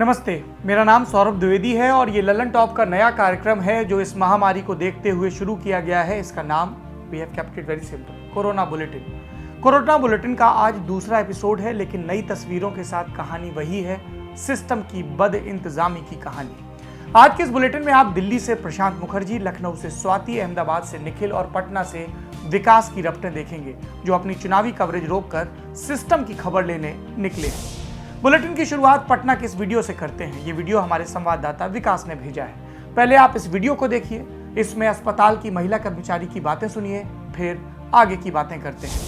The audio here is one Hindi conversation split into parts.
नमस्ते, मेरा नाम सौरभ द्विवेदी है और ये ललन टॉप का नया कार्यक्रम है जो इस महामारी को देखते हुए शुरू किया गया है। इसका नाम we have kept it very simple, corona bulletin. Corona bulletin का आज दूसरा एपिसोड है, लेकिन नई तस्वीरों के साथ कहानी वही है, सिस्टम की बद इंतजामी की कहानी। आज के इस बुलेटिन में आप दिल्ली से प्रशांत मुखर्जी, लखनऊ से स्वाति, अहमदाबाद से निखिल और पटना से विकास की रफ्तें देखेंगे, जो अपनी चुनावी कवरेज रोककर सिस्टम की खबर लेने निकले हैं। बुलेटिन की शुरुआत पटना के इस वीडियो से करते हैं। ये वीडियो हमारे संवाददाता विकास ने भेजा है। पहले आप इस वीडियो को देखिए, इसमें अस्पताल की महिला कर्मचारी की बातें सुनिए, फिर आगे की बातें करते हैं।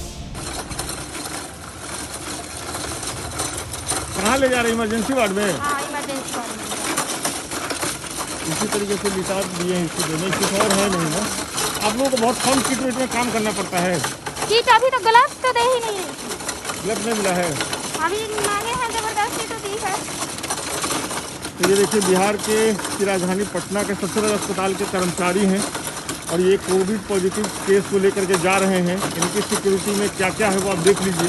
कहाँ ले जा रहे हैं? इमरजेंसी वार्ड में? हाँ, इमरजेंसी वार्ड में। इसी तरीके से लिटार दिए हैं इसको देने, कुछ और है नहीं ना। आप लोगों को बहुत कम किट रेट में काम करना पड़ता है। किट अभी तो ग्लव्स तो दे ही नहीं रही। ग्लव्स नहीं मिला है अभी मांगे हैं, जबरदस्ती तो दी है। तो ये देखिए, बिहार की राजधानी पटना के सबसे बड़े अस्पताल के कर्मचारी हैं और ये कोविड पॉजिटिव केस को लेकर के जा रहे हैं। इनकी सिक्योरिटी में क्या क्या है वो आप देख लीजिए।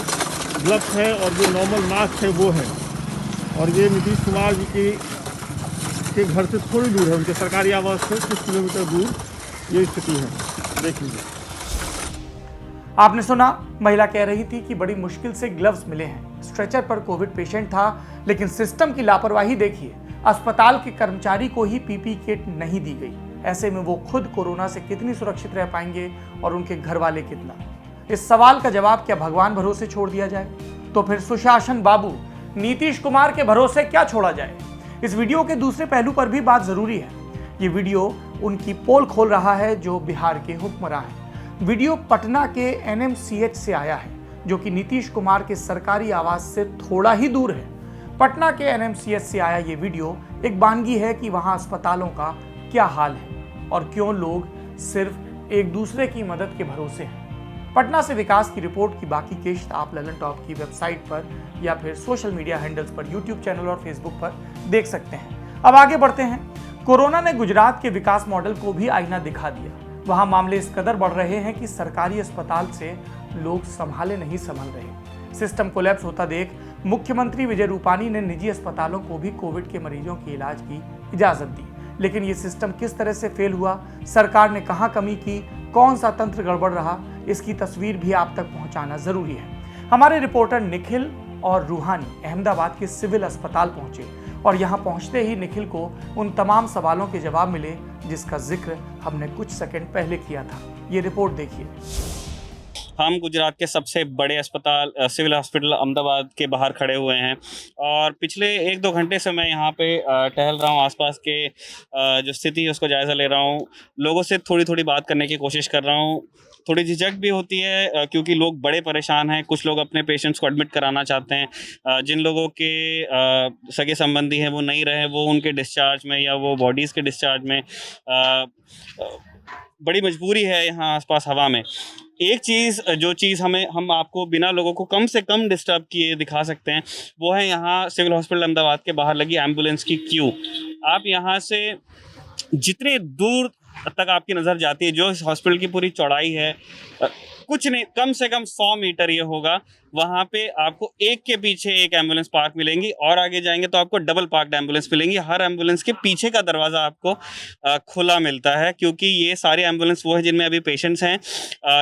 ग्लव्स है और जो नॉर्मल मास्क है वो है। और ये नीतीश कुमार जी के घर से थोड़ी दूर है, उनके सरकारी आवास से कुछ किलोमीटर दूर ये स्थिति है, देख लीजिए। आपने सुना, महिला कह रही थी कि बड़ी मुश्किल से ग्लव्स मिले हैं। स्ट्रेचर पर कोविड पेशेंट था, लेकिन सिस्टम की लापरवाही देखिए, अस्पताल के कर्मचारी को ही पीपी किट नहीं दी गई। ऐसे में वो खुद कोरोना से कितनी सुरक्षित रह पाएंगे और उनके घर वाले कितना? इस सवाल का जवाब क्या भगवान भरोसे छोड़ दिया जाए? तो फिर सुशासन बाबू नीतीश कुमार के भरोसे क्या छोड़ा जाए? इस वीडियो के दूसरे पहलू पर भी बात जरूरी है। ये वीडियो उनकी पोल खोल रहा है जो बिहार के हुक्मरां हैं। वीडियो पटना के एनएमसीएच से आया है, जो कि नीतीश कुमार के सरकारी आवास से थोड़ा ही दूर है। पटना के एनएमसीएच से आया ये वीडियो एक बानगी है कि वहां अस्पतालों का क्या हाल है और क्यों लोग सिर्फ एक दूसरे की मदद के भरोसे हैं। पटना से विकास की रिपोर्ट की बाकी किश्त आप ललन टॉप की वेबसाइट पर या फिर सोशल मीडिया हैंडल्स पर, यूट्यूब चैनल और फेसबुक पर देख सकते हैं। अब आगे बढ़ते हैं। कोरोना ने गुजरात के विकास मॉडल को भी आईना दिखा दिया। वहां मामले इस कदर बढ़ रहे हैं कि सरकारी अस्पताल से लोग संभाले नहीं संभल रहे। सिस्टम कोलैप्स होता देख मुख्यमंत्री विजय रूपानी ने निजी अस्पतालों को भी कोविड के मरीजों के इलाज की इजाजत दी। लेकिन ये सिस्टम किस तरह से फेल हुआ, सरकार ने कहां कमी की, कौन सा तंत्र गड़बड़ रहा, इसकी तस्वीर भी आप तक पहुंचाना जरूरी है। हमारे रिपोर्टर निखिल और रूहानी अहमदाबाद के सिविल अस्पताल पहुंचे और यहां पहुंचते ही निखिल को उन तमाम सवालों के जवाब मिले जिसका जिक्र हमने कुछ सेकंड पहले किया था। ये रिपोर्ट देखिए। हम गुजरात के सबसे बड़े अस्पताल सिविल हॉस्पिटल अहमदाबाद के बाहर खड़े हुए हैं और पिछले 1-2 घंटे से मैं यहाँ पे टहल रहा हूँ, आसपास के जो स्थिति है उसको जायज़ा ले रहा हूँ, लोगों से थोड़ी थोड़ी बात करने की कोशिश कर रहा हूँ। थोड़ी झिझक भी होती है क्योंकि लोग बड़े परेशान हैं। कुछ लोग अपने पेशेंट्स को एडमिट कराना चाहते हैं। जिन लोगों के सगे संबंधी हैं वो नहीं रहे, वो उनके डिस्चार्ज में या वो बॉडीज़ के डिस्चार्ज में बड़ी मजबूरी है यहाँ आसपास हवा में। एक चीज़ जो चीज़ हम आपको बिना लोगों को कम से कम डिस्टर्ब किए दिखा सकते हैं, वो है यहाँ सिविल हॉस्पिटल अहमदाबाद के बाहर लगी एम्बुलेंस की क्यू। आप यहाँ से जितने दूर तक आपकी नज़र जाती है, जो इस हॉस्पिटल की पूरी चौड़ाई है, कुछ नहीं, कम से कम 100 मीटर ये होगा, वहाँ पे आपको एक के पीछे एक एम्बुलेंस पार्क मिलेंगी और आगे जाएंगे तो आपको डबल पार्क्ड एम्बुलेंस मिलेंगी। हर एम्बुलेंस के पीछे का दरवाज़ा आपको खुला मिलता है, क्योंकि ये सारी एम्बुलेंस वो है जिनमें अभी पेशेंट्स हैं,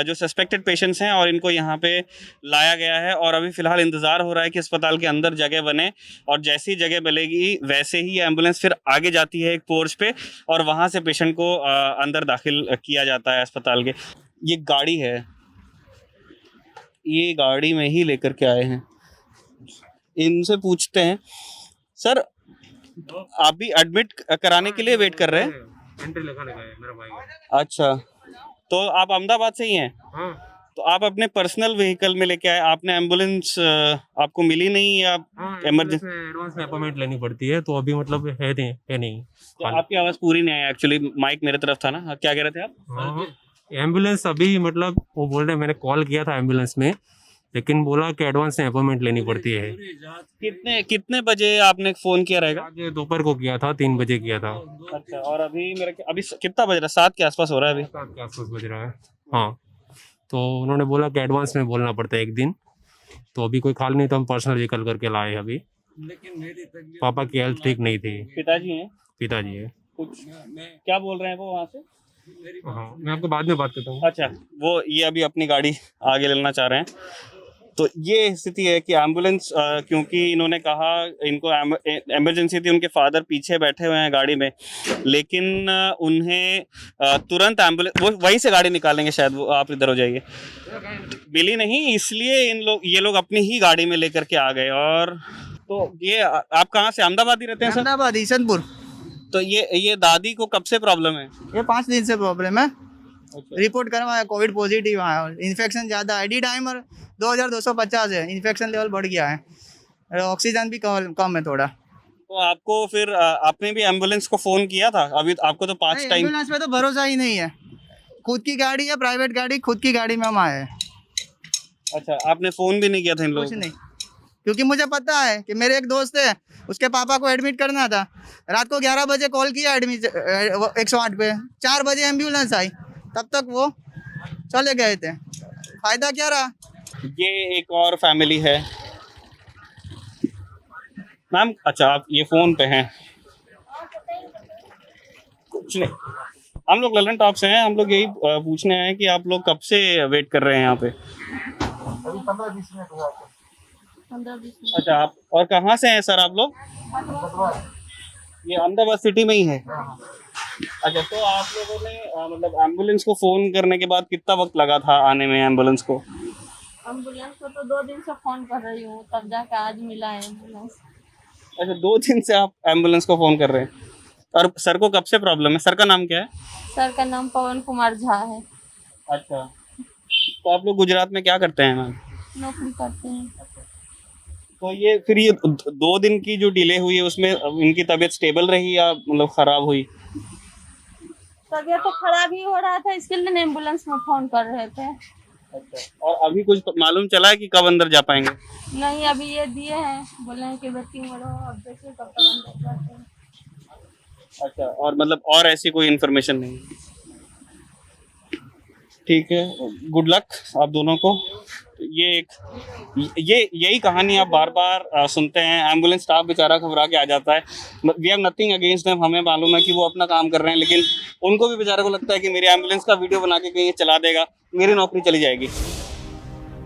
जो सस्पेक्टेड पेशेंट्स हैं, और इनको यहाँ पे लाया गया है और अभी फ़िलहाल इंतज़ार हो रहा है कि अस्पताल के अंदर जगह बने और जैसी जगह बनेगी वैसे ही एम्बुलेंस फिर आगे जाती है एक पोर्च पे और वहाँ से पेशेंट को अंदर दाखिल किया जाता है अस्पताल के। ये गाड़ी है, ये गाड़ी में ही लेकर के आए हैं। इनसे पूछते हैं, सर आप भी एडमिट कराने के लिए वेट कर रहे हैं? एंट्री लगाने का है मेरा भाई। अच्छा, तो आप अहमदाबाद से ही हैं? हाँ। तो आप अपने पर्सनल व्हीकल में लेके आए, आपने एम्बुलेंस आपको मिली नहीं या इमरजेंसी? एडवांस में अपॉइंटमेंट लेनी पड़ती है, तो अभी मतलब है नहीं। तो आपकी आवाज़ पूरी नहीं आई, एक्चुअली माइक मेरे तरफ था ना। क्या कह रहे थे आप? हाँ, एम्बुलेंस अभी मतलब वो बोल रहे, मैंने कॉल किया था एम्बुलेंस में, लेकिन बोला कि एडवांस में अपॉइंटमेंट लेनी पड़ती है। कितने बजे आपने फ़ोन किया रहेगा? आज दोपहर को किया था, 3 बजे किया था। अच्छा, और अभी कितना बज रहा है? 7 के आसपास हो रहा है अभी? 7 के आसपास बज रहा है। हाँ, तो उन्होंने बोला कि एडवांस में बोलना पड़ता है एक दिन, तो अभी कोई खाली नहीं, तो हम पर्सनल व्हीकल करके लाए अभी। पापा की हेल्थ ठीक नहीं थी। पिताजी हैं? पिताजी है। कुछ क्या बोल रहे हैं वो वहाँ से? हाँ, मैं आपको बाद में बात करता हूँ। अच्छा, वो ये अभी अपनी गाड़ी आगे लेना चाह रहे हैं। तो ये स्थिति है कि एम्बुलेंस, क्योंकि इन्होंने कहा इनको इमरजेंसी थी, उनके फादर पीछे बैठे हुए हैं गाड़ी में, लेकिन उन्हें तुरंत एम्बुलेंस, वो वहीं से गाड़ी निकालेंगे शायद, वो आप इधर हो जाइए, मिली नहीं, इसलिए ये लोग अपनी ही गाड़ी में लेकर के आ गए। और तो ये आप कहाँ से, अहमदाबाद ही रहते हैं सर? अहमदाबाद ईशनपुर। तो ये दादी को कब से प्रॉब्लम है? ये 5 दिन से प्रॉब्लम है। रिपोर्ट करवाया, कोविड पॉजिटिव आया, इन्फेक्शन ज़्यादा है, डी डाइमर 2250 है, इन्फेक्शन लेवल बढ़ गया है, ऑक्सीजन भी कम है थोड़ा। तो आपको फिर आपने भी एम्बुलेंस को फोन किया था? अभी आपको तो 5 टाइम। एम्बुलेंस पे तो भरोसा ही नहीं है, खुद की गाड़ी है, प्राइवेट गाड़ी, खुद की गाड़ी में हम आए हैं। अच्छा, आपने फोन भी नहीं किया था इन लोगों कुछ को? नहीं, क्योंकि मुझे पता है कि मेरे एक दोस्त है, उसके पापा को एडमिट करना था, रात को 11 बजे कॉल किया एडमिट 108 पे, 4 बजे एम्बुलेंस आई, तब तक वो चले गए थे। फायदा क्या रहा? ये एक और फैमिली है मैम। अच्छा, आप ये फोन पे हैं? कुछ नहीं, हम लोग ललन टॉप से हैं, हम लोग यही पूछने आए हैं कि आप लोग कब से वेट कर रहे हैं यहाँ पे? 15-20 मिनट। अच्छा, आप और कहाँ से हैं सर आप लोग? ये अहमदाबाद सिटी में ही है? अच्छा, तो आप लोगों ने मतलब एम्बुलेंस को फोन करने के बाद कितना वक्त लगा था आने में एम्बुलेंस को? एम्बुलेंस को तो 2 दिन से फोन कर रही हूँ, तब जाके आज मिला है एम्बुलेंस। अच्छा, 2 दिन से आप एम्बुलेंस को फोन कर रहे हैं। और सर को कब से प्रॉब्लम है? सर का नाम क्या है? सर का नाम पवन कुमार झा है। अच्छा, तो आप लोग गुजरात में क्या करते हैं मैम? नौकरी करते हैं। तो ये फिर ये 2 दिन की जो डिले हुई है उसमें इनकी तबीयत स्टेबल रही या मतलब खराब हुई? तबीयत तो खराब ही हो रहा था, इसके लिए एम्बुलेंस में फोन कर रहे थे। अच्छा, और अभी कुछ मालूम चला है कि कब अंदर जा पाएंगे? नहीं, अभी ये दिए हैं, बोले हैं कि वेटिंग में रहो, अब देखिए कब तक अंदर जाते हैं। अच्छा, और मतलब और ऐसी कोई इन्फॉर्मेशन नहीं? ठीक है, गुड लक आप दोनों को। ये यही कहानी आप बार बार सुनते हैं। एम्बुलेंस स्टाफ बेचारा घबरा के आ जाता है। We have nothing against them, हमें मालूम है कि वो अपना काम कर रहे हैं, लेकिन उनको भी बेचारे को लगता है कि मेरी एम्बुलेंस का वीडियो बना के कहीं चला देगा, मेरी नौकरी चली जाएगी।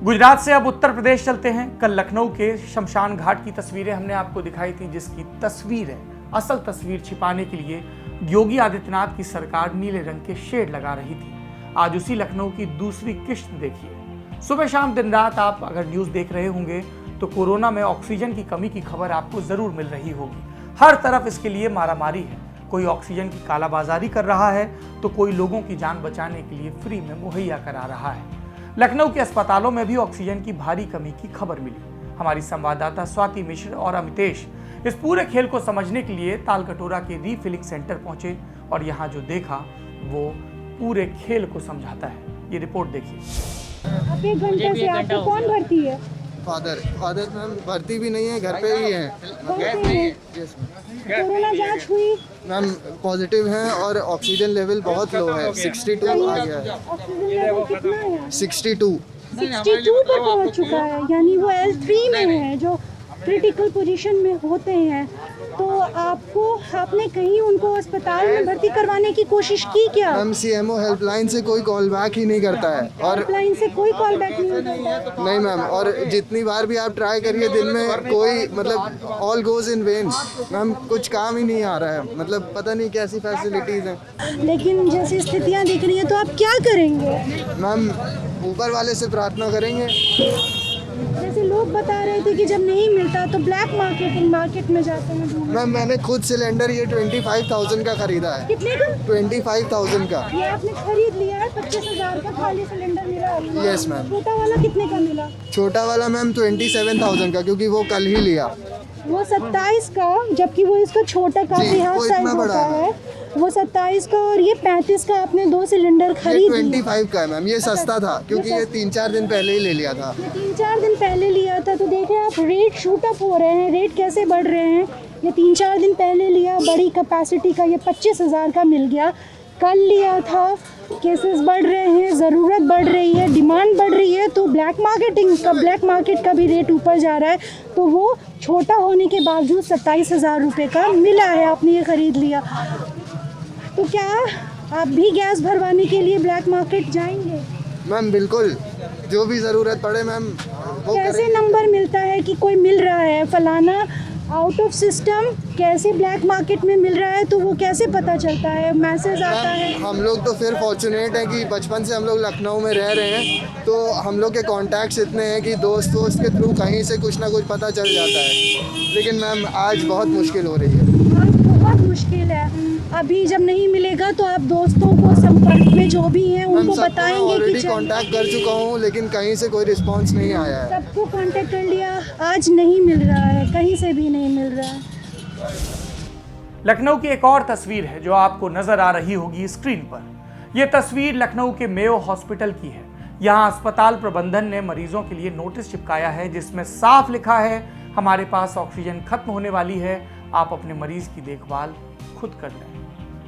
गुजरात से अब उत्तर प्रदेश चलते हैं। कल लखनऊ के शमशान घाट की तस्वीरें हमने आपको दिखाई थी, जिसकी तस्वीर है असल तस्वीर छिपाने के लिए योगी आदित्यनाथ की सरकार नीले रंग के शेड लगा रही थी। आज उसी लखनऊ की दूसरी किश्त देखिए। सुबह शाम दिन रात आप अगर न्यूज़ देख रहे होंगे तो कोरोना में ऑक्सीजन की कमी की खबर आपको ज़रूर मिल रही होगी। हर तरफ इसके लिए मारामारी है। कोई ऑक्सीजन की कालाबाजारी कर रहा है तो कोई लोगों की जान बचाने के लिए फ्री में मुहैया करा रहा है। लखनऊ के अस्पतालों में भी ऑक्सीजन की भारी कमी की खबर मिली। हमारी संवाददाता स्वाति मिश्र और अमितेश इस पूरे खेल को समझने के लिए तालकटोरा के रीफिलिंग सेंटर पहुंचे और यहाँ जो देखा वो पूरे खेल को समझाता है। ये रिपोर्ट देखिए। अब 1 घंटे से आपको कौन भर्ती है? फादर मैम भर्ती भी नहीं है, घर पे ही है। कोरोना जांच हुई? मैम पॉजिटिव है और ऑक्सीजन लेवल बहुत लो है, 62 आ गया है। ऑक्सीजन लेवल कितना है? 62 पर पहुंच चुका है, यानी वो L3 में है, जो क्रिटिकल पोजीशन में होते हैं। तो आपने कहीं उनको अस्पताल में भर्ती करवाने की कोशिश की क्या? मैम CMO हेल्पलाइन से कोई कॉल बैक ही नहीं करता है। और हेल्पलाइन से कोई कॉल बैक नहीं होता है? नहीं मैम, और जितनी बार भी आप ट्राई करिए दिन में कोई मतलब all goes in when ma'am, कुछ काम ही नहीं आ रहा है। मतलब पता नहीं कैसी फैसिलिटीज़ हैं। लेकिन जैसी स्थितियाँ दिख रही हैं तो आप क्या करेंगे? मैम ऊपर वाले से प्रार्थना करेंगे। जैसे लोग बता रहे थे कि जब नहीं मिलता तो ब्लैक मार्केट में जाते हैं। मैम मैंने खुद सिलेंडर ये 25,000 का खरीदा है। कितने का? 25,000 का। ये आपने खरीद लिया है? 25,000 का खाली सिलेंडर मिला? Yes ma'am. छोटा वाला कितने का मिला? छोटा वाला मैम 27,000 का, क्योंकि वो कल ही लिया। वो 27 का, जबकि वो इसका छोटा काफी हाफ साइज होता है। वो 27 का और ये 35 का आपने 2 सिलेंडर खरीद लिया। 25 का है मैम, ये सस्ता था क्योंकि ये 3-4 दिन पहले ही ले लिया था। ये 3-4 दिन पहले लिया था, तो देखें आप रेट शूट अप हो रहे हैं, रेट कैसे बढ़ रहे हैं। ये 3-4 दिन पहले लिया, बड़ी कैपेसिटी का, ये 25,000 का मिल गया। कल लिया था, केसेस बढ़ रहे हैं, ज़रूरत बढ़ रही है, डिमांड बढ़ रही है, तो ब्लैक मार्केट का भी रेट ऊपर जा रहा है, तो वो छोटा होने के बावजूद 27,000 रुपये का मिला है, आपने ये ख़रीद लिया। तो क्या आप भी गैस भरवाने के लिए ब्लैक मार्केट जाएंगे? मैम बिल्कुल, जो भी ज़रूरत पड़े मैम वो कैसे नंबर मिलता है कि कोई मिल रहा है फलाना आउट ऑफ सिस्टम, कैसे ब्लैक मार्केट में मिल रहा है, तो वो कैसे पता चलता है? मैसेज आता है? हम लोग तो फिर फॉर्चुनेट हैं कि बचपन से हम लोग लखनऊ में रह रहे हैं, तो हम लोग के कॉन्टैक्ट्स इतने हैं कि दोस्त के थ्रू कहीं से कुछ ना कुछ पता चल जाता है। लेकिन मैम आज बहुत मुश्किल हो रही है। आज बहुत मुश्किल है। अभी जब नहीं मिलेगा तो आप दोस्तों को संपर्क में जो भी हैं उनको बताएंगे कि ऑलरेडी कांटेक्ट कर चुका हूँ, लेकिन कहीं से कोई रिस्पांस नहीं आया है। सबको कांटेक्ट कर लिया, आज नहीं मिल रहा है, कहीं से भी नहीं मिल रहा है। लखनऊ की एक और तस्वीर है जो आपको नजर आ रही होगी स्क्रीन पर। यह तस्वीर लखनऊ के मेयो हॉस्पिटल की है। यहाँ अस्पताल प्रबंधन ने मरीजों के लिए नोटिस चिपकाया है जिसमें साफ लिखा है, हमारे पास ऑक्सीजन खत्म होने वाली है, आप अपने मरीज की देखभाल खुद कर लें।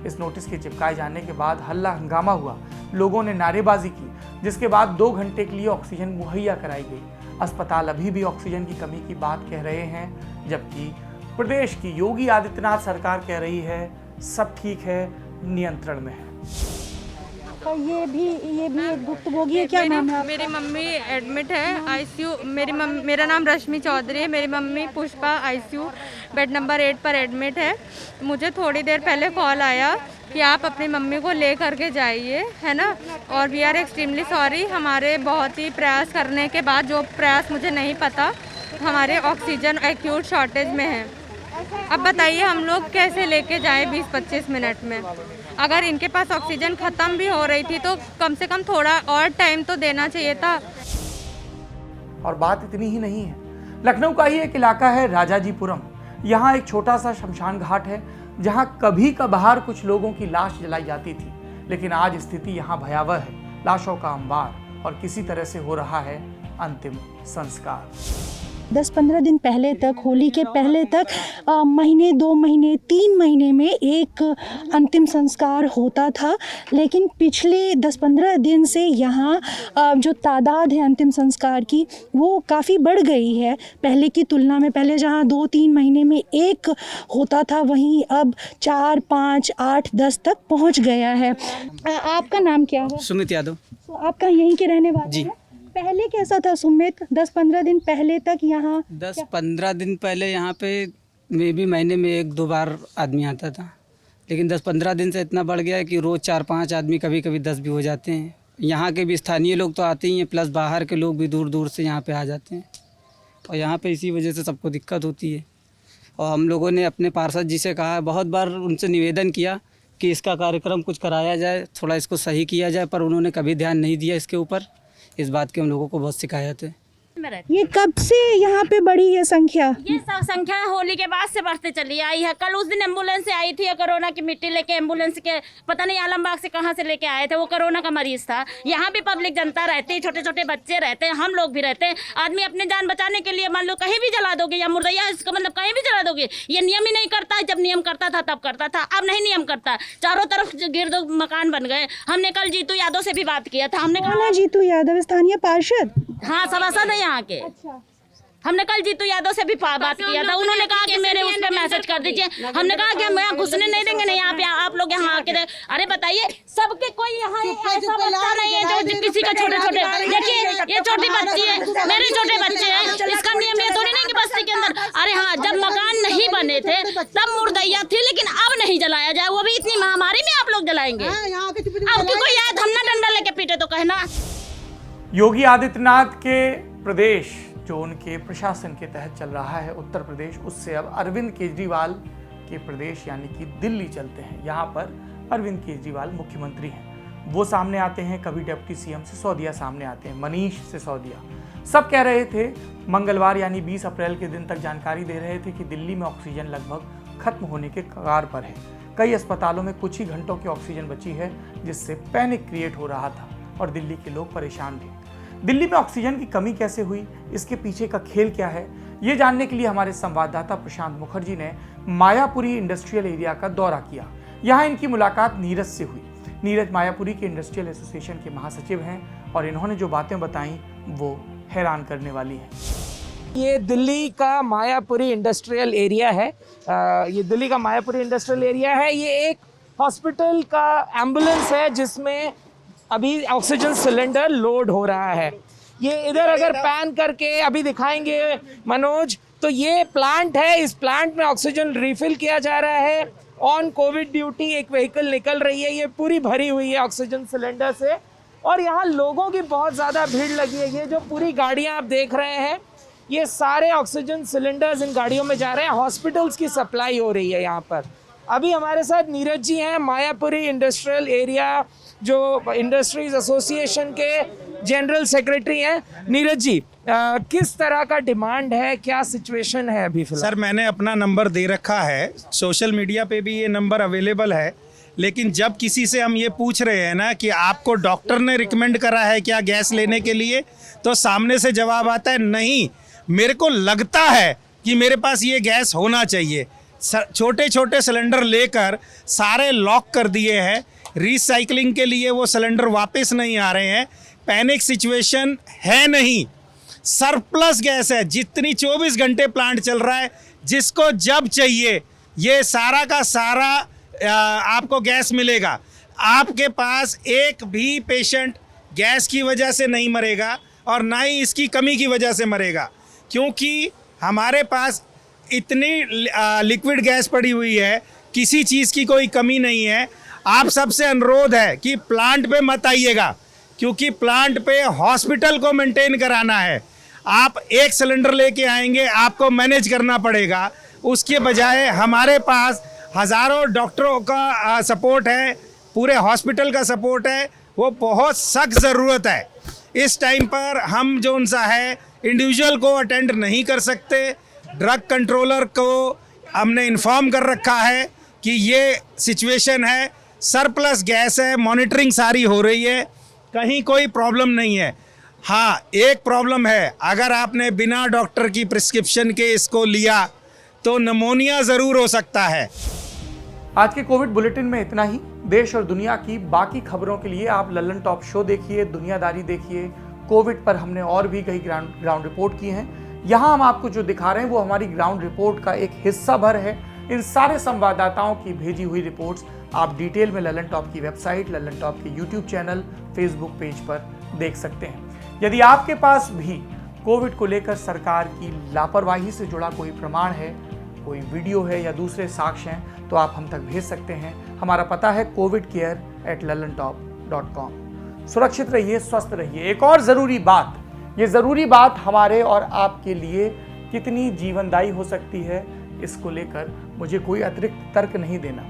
इस नोटिस के चिपकाए जाने के बाद हल्ला हंगामा हुआ, लोगों ने नारेबाजी की, जिसके बाद 2 घंटे के लिए ऑक्सीजन मुहैया कराई गई। अस्पताल अभी भी ऑक्सीजन की कमी की बात कह रहे हैं, जबकि प्रदेश की योगी आदित्यनाथ सरकार कह रही है सब ठीक है, नियंत्रण में है। और ये भी एक भुक्तभोगी है। क्या नाम है? मेरी मम्मी एडमिट है आईसीयू। मेरा नाम रश्मि चौधरी है। मेरी mummy Pushpa ICU bed number 8 पर एडमिट है। मुझे थोड़ी देर पहले कॉल आया कि आप अपनी मम्मी को ले करके जाइए, है ना, और वी आर एक्सट्रीमली सॉरी। हमारे बहुत ही प्रयास करने के बाद, जो प्रयास मुझे नहीं पता, हमारे ऑक्सीजन एक्यूट शॉर्टेज में है। अब बताइए हम लोग कैसे लेके जाएं 20-25 मिनट में? अगर इनके पास ऑक्सीजन ख़त्म भी हो रही थी तो कम से कम थोड़ा और टाइम तो देना चाहिए था। और बात इतनी ही नहीं है, लखनऊ का ही एक इलाका है राजाजीपुरम। यहाँ एक छोटा सा शमशान घाट है जहाँ कभी कभार कुछ लोगों की लाश जलाई जाती थी, लेकिन आज स्थिति यहाँ भयावह है। लाशों का अंबार और किसी तरह से हो रहा है अंतिम संस्कार। 10-15 दिन पहले तक, होली के पहले तक महीने, 2 महीने, 3 महीने में एक अंतिम संस्कार होता था। लेकिन पिछले 10-15 दिन से यहाँ जो तादाद है अंतिम संस्कार की, वो काफ़ी बढ़ गई है पहले की तुलना में। पहले जहाँ 2-3 महीने में एक होता था, वहीं अब 4, 5, 8, 10 तक पहुँच गया है। आपका नाम क्या है? सुमित यादव। आपका यहीं के रहने वाले जी। हैं? पहले कैसा था सुमित? 10-15 दिन पहले तक यहाँ 10-15 दिन पहले यहाँ पे मे भी महीने में 1-2 बार आदमी आता था, लेकिन 10-15 दिन से इतना बढ़ गया है कि रोज़ 4-5 आदमी, कभी कभी 10 भी हो जाते हैं। यहाँ के भी स्थानीय लोग तो आते ही हैं, प्लस बाहर के लोग भी दूर दूर से यहाँ पे आ जाते हैं, और यहाँ पे इसी वजह से सबको दिक्कत होती है। और हम लोगों ने अपने पार्षद जी से कहा, बहुत बार उनसे निवेदन किया कि इसका कार्यक्रम कुछ कराया जाए, थोड़ा इसको सही किया जाए, पर उन्होंने कभी ध्यान नहीं दिया इसके ऊपर। इस बात की हम लोगों को बहुत शिकायत है। ये कब से यहाँ पे बढ़ी है संख्या? ये सब संख्या होली के बाद से बढ़ते चली आई है। कल उस दिन एम्बुलेंस से आई थी, कोरोना की मिट्टी लेके एम्बुलेंस के पता नहीं आलमबाग से कहाँ से लेके आए थे, वो कोरोना का मरीज था। यहाँ भी पब्लिक जनता रहती है, छोटे छोटे बच्चे रहते हैं, हम लोग भी रहते हैं। आदमी अपने जान बचाने के लिए मान लो कहीं भी जला दोगे, या मुर्दैया इसका मतलब कहीं भी जला दोगे। ये नियम ही नहीं करता है, जब नियम करता था तब करता था, अब नहीं नियम करता। चारों तरफ गिरद मकान बन गए। हमने कल जीतू यादव से भी बात किया था। हमने कहा जीतू यादव स्थानीय पार्षद? हाँ, सभासद है यहाँ के। हमने कल जीतू यादव से भी बात किया था। उन्होंने कहा कि मेरे उस पर मैसेज कर दीजिए। हमने कहा कि हम यहाँ घुसने नहीं देंगे, नहीं यहाँ पे आप लोग यहाँ आके। अरे बताइए, सबके कोई यहाँ ऐसा बच्चा नहीं है जो किसी का छोटे छोटे, देखिए ये छोटी बच्ची है, मेरे छोटे बच्चे हैं। इसका नियम ये थोड़ी नहीं कि बस्ती के अंदर। अरे हाँ, जब मकान नहीं बने थे तब मुर्दैया थी, लेकिन अब नहीं जलाया जाए। वो भी इतनी महामारी में आप लोग जलाएंगे? अब कोई आए धमना डंडा लेके पीटे तो कहना। योगी आदित्यनाथ के प्रदेश, जो उनके प्रशासन के तहत चल रहा है उत्तर प्रदेश, उससे अब अरविंद केजरीवाल के प्रदेश यानी कि दिल्ली चलते हैं। यहाँ पर अरविंद केजरीवाल मुख्यमंत्री हैं। वो सामने आते हैं, कभी डिप्टी सीएम सिसोदिया सामने आते हैं, मनीष सिसोदिया। सब कह रहे थे, मंगलवार यानी 20 अप्रैल के दिन तक जानकारी दे रहे थे कि दिल्ली में ऑक्सीजन लगभग खत्म होने के कगार पर है। कई अस्पतालों में कुछ ही घंटों की ऑक्सीजन बची है, जिससे पैनिक क्रिएट हो रहा था और दिल्ली के लोग परेशान थे। दिल्ली में ऑक्सीजन की कमी कैसे हुई, इसके पीछे का खेल क्या है, ये जानने के लिए हमारे संवाददाता प्रशांत मुखर्जी ने मायापुरी इंडस्ट्रियल एरिया का दौरा किया। यहाँ इनकी मुलाकात नीरज से हुई। नीरज मायापुरी के इंडस्ट्रियल एसोसिएशन के महासचिव हैं और इन्होंने जो बातें बताई वो हैरान करने वाली है। ये दिल्ली का मायापुरी इंडस्ट्रियल एरिया है। ये दिल्ली का मायापुरी इंडस्ट्रियल एरिया है। ये एक हॉस्पिटल का एम्बुलेंस है जिसमें अभी ऑक्सीजन सिलेंडर लोड हो रहा है। ये इधर अगर पैन करके अभी दिखाएंगे मनोज, तो ये प्लांट है। इस प्लांट में ऑक्सीजन रिफिल किया जा रहा है। ऑन कोविड ड्यूटी एक व्हीकल निकल रही है, ये पूरी भरी हुई है ऑक्सीजन सिलेंडर से, और यहाँ लोगों की बहुत ज़्यादा भीड़ लगी है। ये जो पूरी गाड़ियाँ आप देख रहे हैं, ये सारे ऑक्सीजन सिलेंडर्स इन गाड़ियों में जा रहे हैं। हॉस्पिटल्स की सप्लाई हो रही है यहाँ पर। अभी हमारे साथ नीरज जी हैं, मायापुरी इंडस्ट्रियल एरिया जो इंडस्ट्रीज एसोसिएशन के जनरल सेक्रेटरी हैं। नीरज जी, किस तरह का डिमांड है, क्या सिचुएशन है अभी फिलहाल? सर, मैंने अपना नंबर दे रखा है, सोशल मीडिया पे भी ये नंबर अवेलेबल है, लेकिन जब किसी से हम ये पूछ रहे हैं ना कि आपको डॉक्टर ने रिकमेंड करा है क्या गैस लेने के लिए, तो सामने से जवाब आता है नहीं, मेरे को लगता है कि मेरे पास ये गैस होना चाहिए। छोटे छोटे सिलेंडर लेकर सारे लॉक कर दिए हैं। रिसाइकलिंग के लिए वो सिलेंडर वापस नहीं आ रहे हैं। पैनिक सिचुएशन है नहीं, सरप्लस गैस है। जितनी 24 घंटे प्लांट चल रहा है, जिसको जब चाहिए ये सारा का सारा आपको गैस मिलेगा। आपके पास एक भी पेशेंट गैस की वजह से नहीं मरेगा और ना ही इसकी कमी की वजह से मरेगा, क्योंकि हमारे पास इतनी लिक्विड गैस पड़ी हुई है, किसी चीज़ की कोई कमी नहीं है। आप सबसे अनुरोध है कि प्लांट पे मत आइएगा, क्योंकि प्लांट पे हॉस्पिटल को मेंटेन कराना है। आप एक सिलेंडर लेके आएंगे, आपको मैनेज करना पड़ेगा। उसके बजाय हमारे पास हज़ारों डॉक्टरों का सपोर्ट है, पूरे हॉस्पिटल का सपोर्ट है, वो बहुत सख्त ज़रूरत है। इस टाइम पर हम जो उनसा है इंडिविजुअल को अटेंड नहीं कर सकते। ड्रग कंट्रोलर को हमने इन्फॉर्म कर रखा है कि ये सिचुएशन है, सरप्लस गैस है, मॉनिटरिंग सारी हो रही है, कहीं कोई प्रॉब्लम नहीं है। हाँ, एक प्रॉब्लम है, अगर आपने बिना डॉक्टर की प्रिस्क्रिप्शन के इसको लिया तो निमोनिया ज़रूर हो सकता है। आज के कोविड बुलेटिन में इतना ही। देश और दुनिया की बाकी खबरों के लिए आप लल्लन टॉप शो देखिए, दुनियादारी देखिए। कोविड पर हमने और भी कई ग्राउंड रिपोर्ट की हैं। यहाँ हम आपको जो दिखा रहे हैं वो हमारी ग्राउंड रिपोर्ट का एक हिस्सा भर है। इन सारे संवाददाताओं की भेजी हुई रिपोर्ट्स आप डिटेल में लल्लन टॉप की वेबसाइट, लल्लन टॉप के यूट्यूब चैनल, फेसबुक पेज पर देख सकते हैं। यदि आपके पास भी कोविड को लेकर सरकार की लापरवाही से जुड़ा कोई प्रमाण है, कोई वीडियो है या दूसरे साक्ष्य हैं, तो आप हम तक भेज सकते हैं। हमारा पता है covidcare@lallantop.com। सुरक्षित रहिए, स्वस्थ रहिए। एक और ज़रूरी बात, ये ज़रूरी बात हमारे और आपके लिए कितनी जीवनदायी हो सकती है, इसको लेकर मुझे कोई अतिरिक्त तर्क नहीं देना।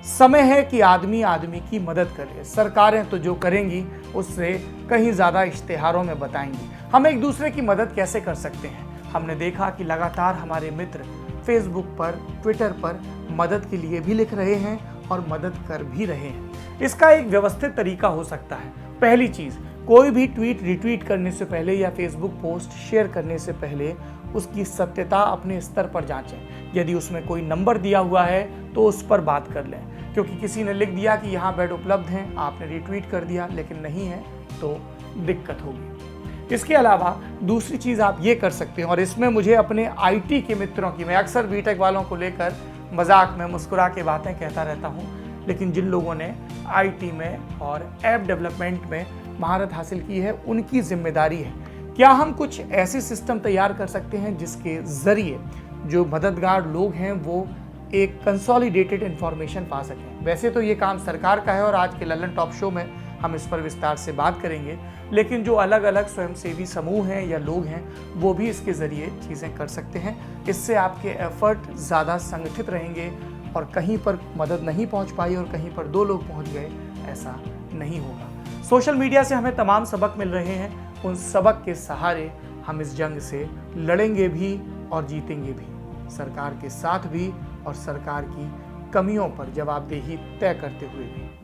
समय है कि आदमी आदमी की मदद करे। सरकारें तो जो करेंगी उससे कहीं ज़्यादा इश्तिहारों में बताएंगी। हम एक दूसरे की मदद कैसे कर सकते हैं? हमने देखा कि लगातार हमारे मित्र फेसबुक पर, ट्विटर पर मदद के लिए भी लिख रहे हैं और मदद कर भी रहे हैं। इसका एक व्यवस्थित तरीका हो सकता है। पहली चीज़, कोई भी ट्वीट रिट्वीट करने से पहले या फेसबुक पोस्ट शेयर करने से पहले उसकी सत्यता अपने स्तर पर जांचें। यदि उसमें कोई नंबर दिया हुआ है तो उस पर बात कर लें, क्योंकि किसी ने लिख दिया कि यहाँ बेड उपलब्ध हैं, आपने रिट्वीट कर दिया लेकिन नहीं है तो दिक्कत होगी। इसके अलावा दूसरी चीज़ आप ये कर सकते हैं, और इसमें मुझे अपने IT के मित्रों की, मैं अक्सर बीटेक वालों को लेकर मजाक में मुस्कुरा के बातें कहता रहता हूँ, लेकिन जिन लोगों ने IT में और ऐप डेवलपमेंट में महारत हासिल की है उनकी जिम्मेदारी है। क्या हम कुछ ऐसे सिस्टम तैयार कर सकते हैं जिसके ज़रिए जो मददगार लोग हैं वो एक कंसोलिडेटेड इन्फॉर्मेशन पा सकें? वैसे तो ये काम सरकार का है और आज के लल्लन टॉप शो में हम इस पर विस्तार से बात करेंगे, लेकिन जो अलग अलग स्वयंसेवी समूह हैं या लोग हैं वो भी इसके ज़रिए चीज़ें कर सकते हैं। इससे आपके एफर्ट ज़्यादा संगठित रहेंगे और कहीं पर मदद नहीं पहुंच पाई और कहीं पर 2 लोग पहुंच गए, ऐसा नहीं होगा। सोशल मीडिया से हमें तमाम सबक मिल रहे हैं, उन सबक के सहारे हम इस जंग से लड़ेंगे भी और जीतेंगे भी, सरकार के साथ भी और सरकार की कमियों पर जवाबदेही तय करते हुए भी।